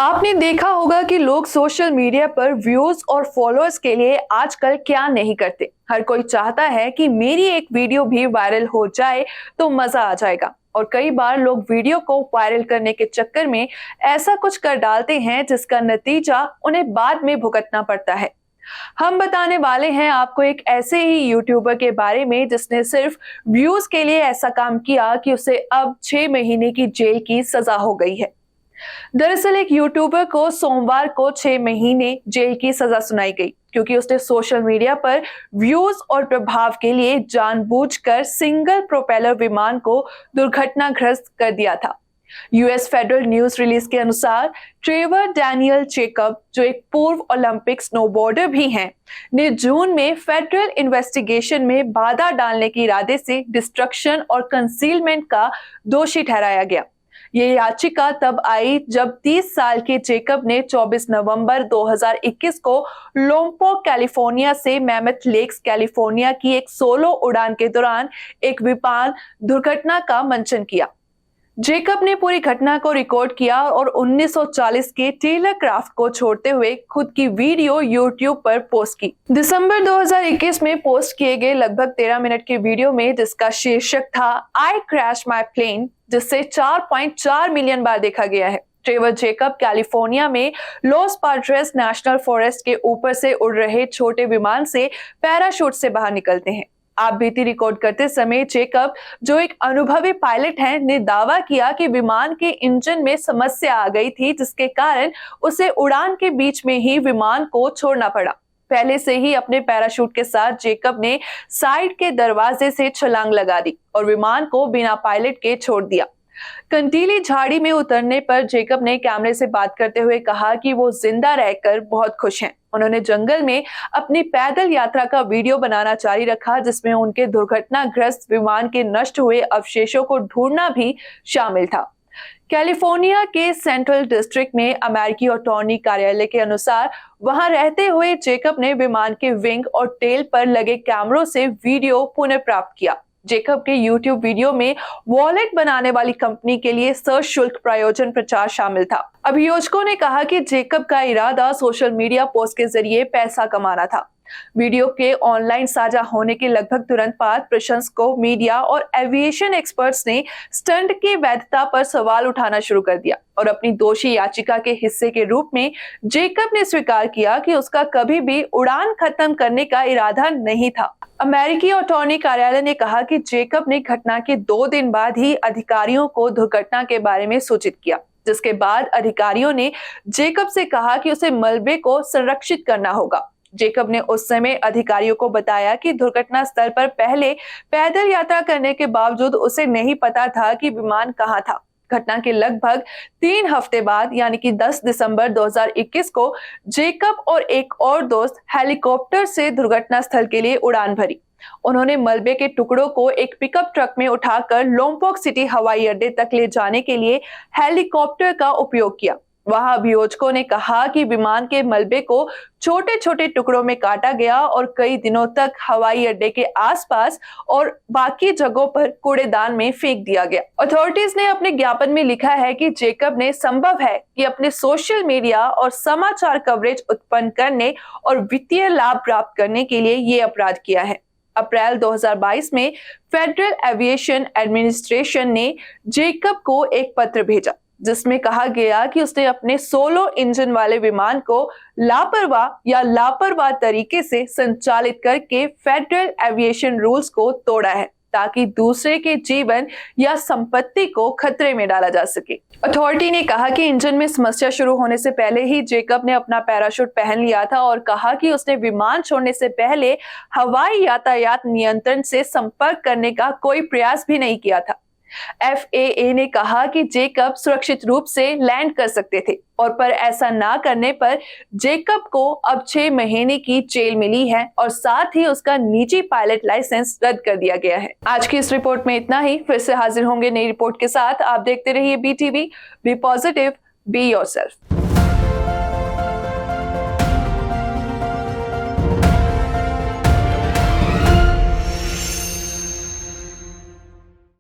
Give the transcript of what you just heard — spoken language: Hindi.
आपने देखा होगा कि लोग सोशल मीडिया पर व्यूज और फॉलोअर्स के लिए आजकल क्या नहीं करते। हर कोई चाहता है कि मेरी एक वीडियो भी वायरल हो जाए तो मजा आ जाएगा, और कई बार लोग वीडियो को वायरल करने के चक्कर में ऐसा कुछ कर डालते हैं जिसका नतीजा उन्हें बाद में भुगतना पड़ता है। हम बताने वाले हैं आपको एक ऐसे ही यूट्यूबर के बारे में जिसने सिर्फ व्यूज के लिए ऐसा काम किया कि उसे अब 6 महीने की जेल की सजा हो गई है। दरअसल एक यूट्यूबर को सोमवार को 6 महीने जेल की सजा सुनाई गई क्योंकि उसने सोशल मीडिया पर व्यूज और प्रभाव के लिए जानबूझकर सिंगल प्रोपेलर विमान को दुर्घटनाग्रस्त कर दिया था। यूएस फेडरल न्यूज रिलीज के अनुसार ट्रेवर डैनियल जेकब, जो एक पूर्व ओलंपिक स्नोबोर्डर भी हैं, ने जून में फेडरल इन्वेस्टिगेशन में बाधा डालने के इरादे से डिस्ट्रक्शन और कंसीलमेंट का दोषी ठहराया गया। ये याचिका तब आई जब 30 साल के जेकब ने 24 नवंबर 2021 को लोम्पोक कैलिफोर्निया से मैमथ लेक्स कैलिफोर्निया की एक सोलो उड़ान के दौरान एक विमान दुर्घटना का मंचन किया। जेकब ने पूरी घटना को रिकॉर्ड किया और 1940 के टेलर क्राफ्ट को छोड़ते हुए खुद की वीडियो यूट्यूब पर पोस्ट की। दिसंबर 2021 में पोस्ट किए गए लगभग 13 मिनट के वीडियो में, जिसका शीर्षक था आई क्रैश माई प्लेन, जिससे 4.4 मिलियन बार देखा गया है, ट्रेवर जेकब कैलिफोर्निया में लॉस पाड्रेस नेशनल फॉरेस्ट के ऊपर से उड़ रहे छोटे विमान से पैराशूट से बाहर निकलते हैं। आप बीती रिकॉर्ड करते समय जेकब, जो एक अनुभवी पायलट हैं, ने दावा किया कि विमान के इंजन में समस्या आ गई थी, जिसके कारण उसे उड़ान के बीच में ही विमान को छोड़ना पड़ा। पहले से ही अपने पैराशूट के साथ जेकब ने साइड के दरवाजे से छलांग लगा दी और विमान को बिना पायलट के छोड़ दिया। कंटीली झाड़ी में उतरने पर जेकब ने कैमरे से बात करते हुए कहा कि वो जिंदा रहकर बहुत खुश हैं। उन्होंने जंगल में अपनी पैदल यात्रा का वीडियो बनाना जारी रखा, जिसमें उनके दुर्घटनाग्रस्त विमान के नष्ट हुए अवशेषों को ढूंढना भी शामिल था। कैलिफोर्निया के सेंट्रल डिस्ट्रिक्ट में अमेरिकी अटॉर्नी कार्यालय के अनुसार वहां रहते हुए जेकब ने विमान के विंग और टेल पर लगे कैमरों से वीडियो पुनः प्राप्त किया। जेकब के YouTube वीडियो में वॉलेट बनाने वाली कंपनी के लिए सशुल्क प्रायोजन प्रचार शामिल था। अभियोजकों ने कहा कि जेकब का इरादा सोशल मीडिया पोस्ट के जरिए पैसा कमाना था। वीडियो के ऑनलाइन साझा होने के लगभग तुरंत बाद प्रशंसकों, मीडिया और एविएशन एक्सपर्ट्स ने स्टंट की वैधता पर सवाल उठाना शुरू कर दिया और अपनी दोषी याचिका के हिस्से के रूप में जेकब ने स्वीकार किया कि उसका कभी भी उड़ान खत्म करने का इरादा नहीं था। अमेरिकी अटॉर्नी कार्यालय ने कहा कि जेकब ने घटना के 2 दिन बाद ही अधिकारियों को दुर्घटना के बारे में सूचित किया, जिसके बाद अधिकारियों ने जेकब से कहा कि उसे मलबे को संरक्षित करना होगा। जेकब ने उस समय अधिकारियों को बताया कि दुर्घटना स्थल पर पहले पैदल यात्रा करने के बावजूद उसे नहीं पता था कि विमान कहां था। घटना के लगभग 3 हफ्ते बाद यानी कि 10 दिसंबर 2021 को जेकब और एक और दोस्त हेलीकॉप्टर से दुर्घटना स्थल के लिए उड़ान भरी। उन्होंने मलबे के टुकड़ों को एक पिकअप ट्रक में उठाकर लोम्पोक सिटी हवाई अड्डे तक ले जाने के लिए हेलीकॉप्टर का उपयोग किया। वहां अभियोजकों ने कहा कि विमान के मलबे को छोटे छोटे टुकड़ों में काटा गया और कई दिनों तक हवाई अड्डे के आसपास और बाकी जगहों पर कूड़ेदान में फेंक दिया गया। अथॉरिटीज ने अपने ज्ञापन में लिखा है कि जेकब ने संभव है कि अपने सोशल मीडिया और समाचार कवरेज उत्पन्न करने और वित्तीय लाभ प्राप्त करने के लिए ये अपराध किया है। अप्रैल 2022 में फेडरल एविएशन एडमिनिस्ट्रेशन ने जेकब को एक पत्र भेजा, जिसमें कहा गया कि उसने अपने सोलो इंजन वाले विमान को लापरवाह तरीके से संचालित करके फेडरल एविएशन रूल्स को तोड़ा है, ताकि दूसरे के जीवन या संपत्ति को खतरे में डाला जा सके। अथॉरिटी ने कहा कि इंजन में समस्या शुरू होने से पहले ही जेकब ने अपना पैराशूट पहन लिया था और कहा कि उसने विमान छोड़ने से पहले हवाई यातायात नियंत्रण से संपर्क करने का कोई प्रयास भी नहीं किया था। FAA ने कहा कि जेकब सुरक्षित रूप से लैंड कर सकते थे, और पर ऐसा ना करने पर जेकब को अब 6 महीने की जेल मिली है और साथ ही उसका निजी पायलट लाइसेंस रद्द कर दिया गया है। आज की इस रिपोर्ट में इतना ही। फिर से हाजिर होंगे नई रिपोर्ट के साथ। आप देखते रहिए BTV। Be positive, be yourself.